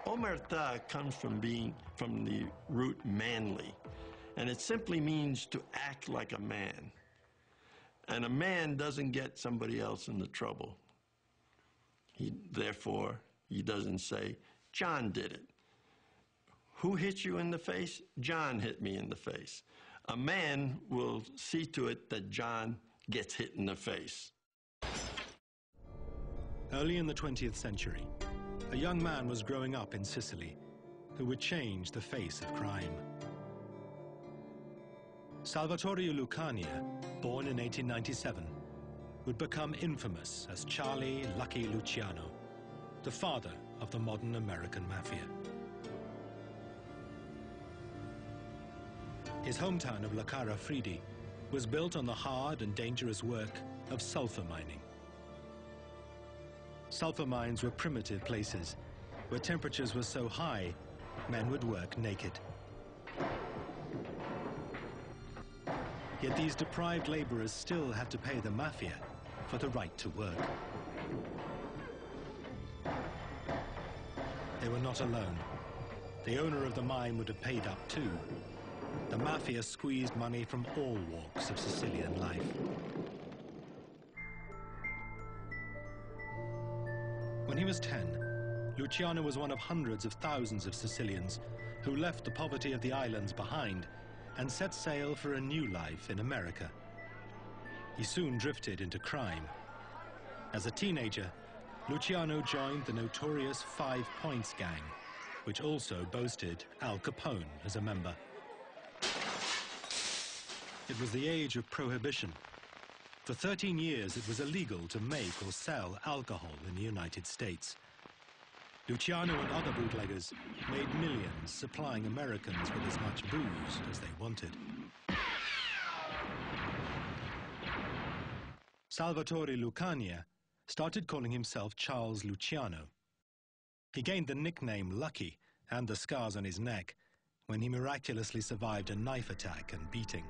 Omerta comes from the root manly, and it simply means to act like a man. And a man doesn't get somebody else into trouble. Therefore, he doesn't say, John did it. Who hit you in the face? John hit me in the face. A man will see to it that John gets hit in the face. Early in the 20th century, a young man was growing up in Sicily who would change the face of crime. Salvatore Lucania, born in 1897, would become infamous as Charlie Lucky Luciano, the father of the modern American Mafia. His hometown of La Cara Fridi was built on the hard and dangerous work of sulfur mining. Sulfur mines were primitive places where temperatures were so high, men would work naked. Yet these deprived laborers still had to pay the mafia for the right to work. They were not alone. The owner of the mine would have paid up too. The mafia squeezed money from all walks of Sicilian life. When he was 10, Luciano was one of hundreds of thousands of Sicilians who left the poverty of the islands behind and set sail for a new life in America. He soon drifted into crime. As a teenager, Luciano joined the notorious 5 Points gang, which also boasted Al Capone as a member. It was the age of prohibition. For 13 years, it was illegal to make or sell alcohol in the United States. Luciano and other bootleggers made millions supplying Americans with as much booze as they wanted. Salvatore Lucania started calling himself Charles Luciano. He gained the nickname Lucky and the scars on his neck when he miraculously survived a knife attack and beating.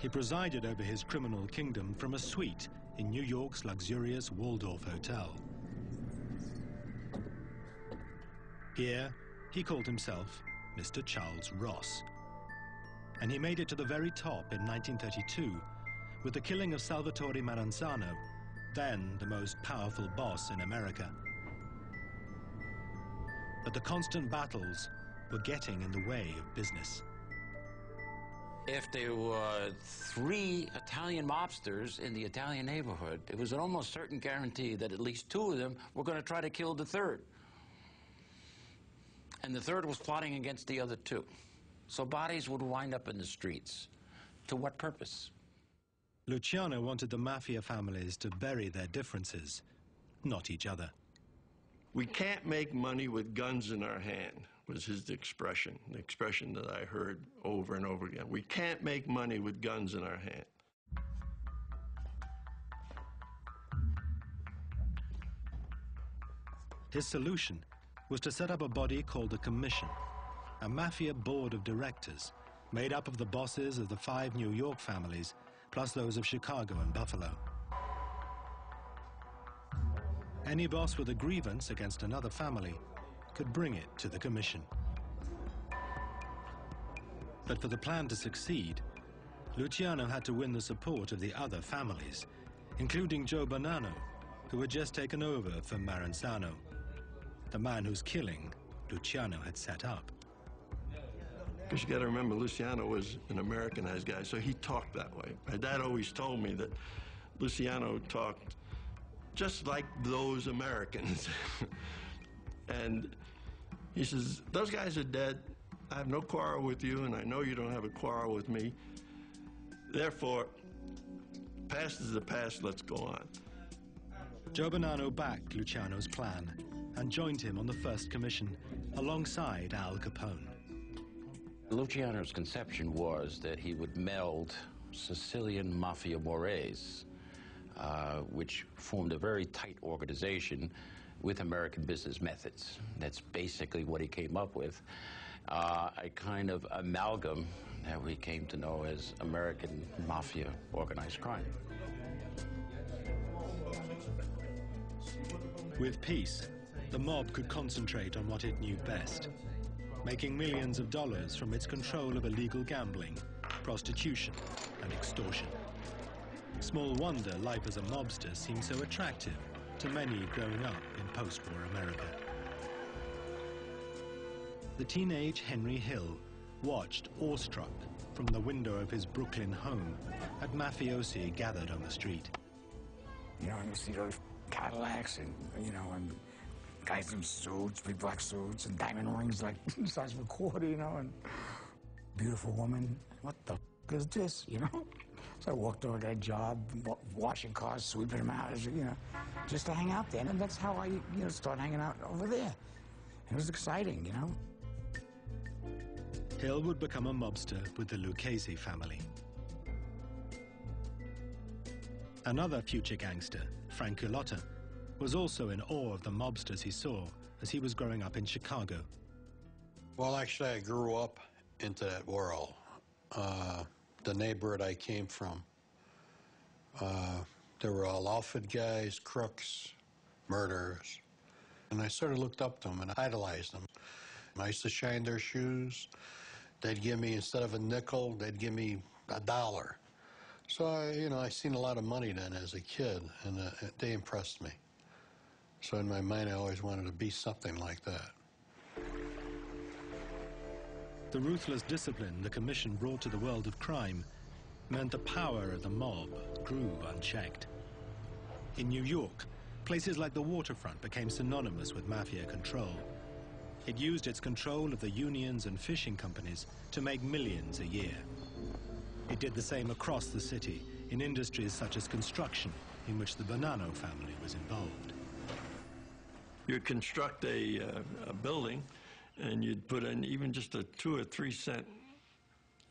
He presided over his criminal kingdom from a suite in New York's luxurious Waldorf Hotel. Here, he called himself Mr. Charles Ross. And he made it to the very top in 1932 with the killing of Salvatore Maranzano, then the most powerful boss in America. But the constant battles were getting in the way of business. If there were 3 Italian mobsters in the Italian neighborhood, it was an almost certain guarantee that at least 2 of them were going to try to kill the 3rd. And the 3rd was plotting against the other 2. So bodies would wind up in the streets. To what purpose? Luciano wanted the mafia families to bury their differences, not each other. We can't make money with guns in our hand, was his expression, the expression that I heard over and over again. We can't make money with guns in our hand. His solution was to set up a body called the Commission, a mafia board of directors made up of the bosses of the 5 New York families, plus those of Chicago and Buffalo. Any boss with a grievance against another family could bring it to the Commission. But for the plan to succeed, Luciano had to win the support of the other families, including Joe Bonanno, who had just taken over from Maranzano, the man whose killing Luciano had set up. Because you got to remember, Luciano was an Americanized guy, so he talked that way. My dad always told me that Luciano talked just like those Americans. And he says, those guys are dead. I have no quarrel with you, and I know you don't have a quarrel with me. Therefore, past is the past, let's go on. Joe Bonanno backed Luciano's plan and joined him on the first commission alongside Al Capone. Luciano's conception was that he would meld Sicilian mafia mores, which formed a very tight organization with American business methods. That's basically what he came up with, a kind of amalgam that we came to know as American Mafia organized crime. With peace, the mob could concentrate on what it knew best, making millions of dollars from its control of illegal gambling, prostitution, and extortion. Small wonder life as a mobster seemed so attractive to many growing up in post-war America. The teenage Henry Hill watched, awestruck, from the window of his Brooklyn home at mafiosi gathered on the street. You know, and you see those Cadillacs and, you know, and guys in suits, big black suits, and diamond rings like the size of a quarter, you know, and beautiful woman. What the is this, you know? So I walked over that job, washing cars, sweeping them out, you know, just to hang out there. And that's how I, you know, started hanging out over there. It was exciting, you know? Hill would become a mobster with the Lucchese family. Another future gangster, Frank Culotta, was also in awe of the mobsters he saw as he was growing up in Chicago. Well, actually, I grew up into that world. The neighborhood I came from, they were all outfit guys, crooks, murderers. And I sort of looked up to them and idolized them. I used to shine their shoes. They'd give me, instead of a nickel, they'd give me $1. So, I seen a lot of money then as a kid, and they impressed me. So in my mind, I always wanted to be something like that. The ruthless discipline the Commission brought to the world of crime meant the power of the mob grew unchecked. In New York, places like the waterfront became synonymous with mafia control. It used its control of the unions and fishing companies to make millions a year. It did the same across the city in industries such as construction, in which the Bonanno family was involved. You construct a building, and you'd put in even just a 2 or 3 cent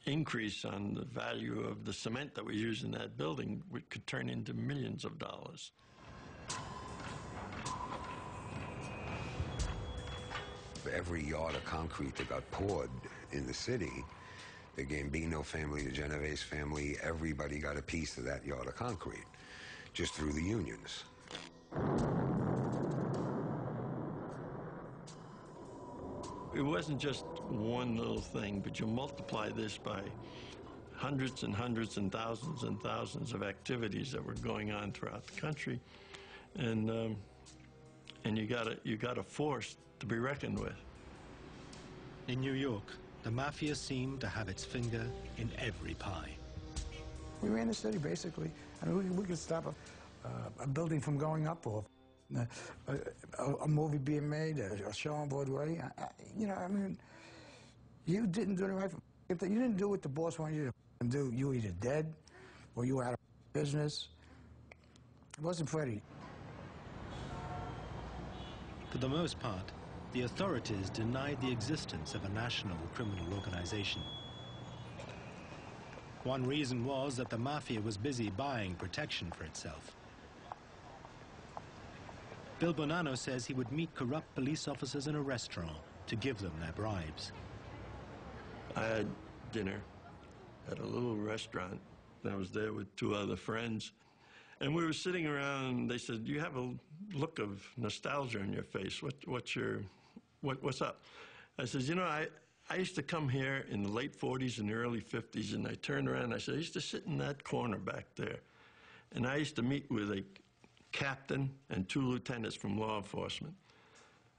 increase on the value of the cement that we use in that building, which could turn into millions of dollars. Every yard of concrete that got poured in the city, the Gambino family, the Genovese family, everybody got a piece of that yard of concrete, just through the unions. It wasn't just one little thing, but you multiply this by hundreds and hundreds and thousands of activities that were going on throughout the country, and you got a force to be reckoned with. In New York, the mafia seemed to have its finger in every pie. We ran the city, basically. I mean, we could stop a building from going up, or a movie being made, a show on Broadway. I mean, you didn't do it right. If you didn't do what the boss wanted you to do, you were either dead or you were out of business. It wasn't Freddie. For the most part, the authorities denied the existence of a national criminal organization. One reason was that the mafia was busy buying protection for itself. Bill Bonanno says he would meet corrupt police officers in a restaurant to give them their bribes. I had dinner at a little restaurant. I was there with 2 other friends. And we were sitting around, and they said, "You have a look of nostalgia in your face. What's up?" I said, I used to come here in the late 40s and the early 50s, and I turned around and I said, I used to sit in that corner back there. And I used to meet with a captain and 2 lieutenants from law enforcement.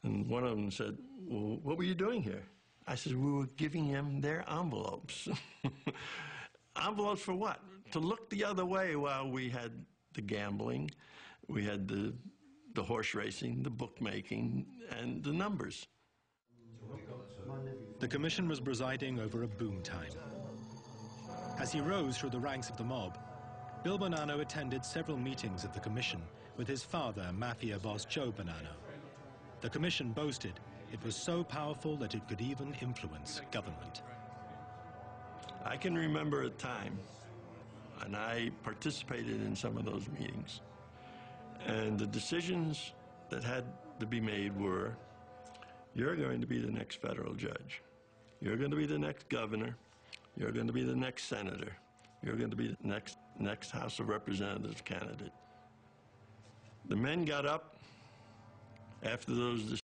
And one of them said, "Well, what were you doing here?" I said, "We were giving them their envelopes." Envelopes for what? To look the other way while we had the gambling, we had the horse racing, the bookmaking, and the numbers. The commission was presiding over a boom time. As he rose through the ranks of the mob, Bill Bonanno attended several meetings of the commission with his father, mafia boss Joe Bonanno. The commission boasted it was so powerful that it could even influence government. I can remember a time, and I participated in some of those meetings, and the decisions that had to be made were, you're going to be the next federal judge. You're going to be the next governor. You're going to be the next senator. You're going to be the next House of Representatives candidate. The men got up after those